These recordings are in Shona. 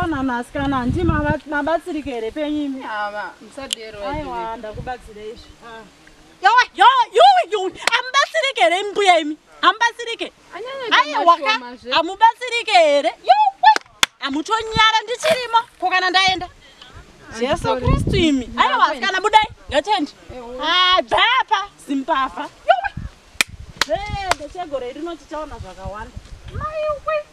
Tichaona nasikana ndi mabatsirike here penyimi. Ava, musadero wewe. Aiwa ndakubatsira izvi. Yo, ambatsirike here mbuya imi. Ambatsirike. Aiwa amubatsirike here. Yo, amutonyara ndichirimo kokana ndaenda. Jesu Kristu imi. Aiwa asikana budai. Ngatendi. Bhapa Zimbabvha. Yo. Ndechegore rinoti chaona zvakawanda. Maiwe.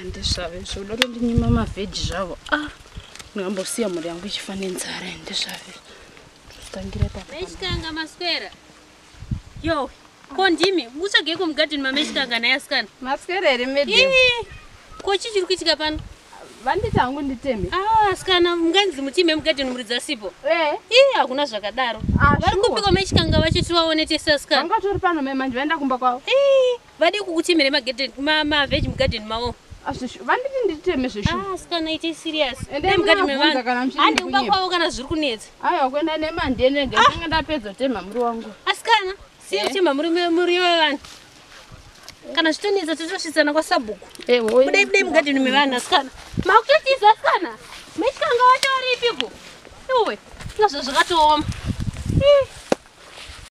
Ndezvave zvoda ndinyima mavheji zvavo. Ndingambosiya mhuri yangu ichifa nenzara. Ndezvave tangira papa meshikanga maswera. Yo, kondimi mutsvage kumugadheni mameshikanga nayasikana maswera here medi. Ko chichi chiri kuitika pano? Vanditi hangu nditeme. Asikana munganzi mutime mugadheni muridza sipo. Hakuna zvakadaro. Vari kupika meshikanga vachiti vaone tese asikana. Vanga tori pano manje vaenda kumba kwavo. Vade kukutimire mavheji mugadheni mavo. Vanditi nditeme zveshu. Asikana ite serious. Mugadheni mevanhu. Handi kumba kwavo kana zviri kunetsa. Aiwa kuenda nemandene ndinenge ndapedza tema muri wangu. Asikana, siya tema muri wevanhu. Kana zvitonetsa totosvitsana kwasabhuku. Budai mugadheni mevanhu asikana. Makutotiza asikana. Meshikanga wacho aripiko? Iwe, ndozvo zvakatooma.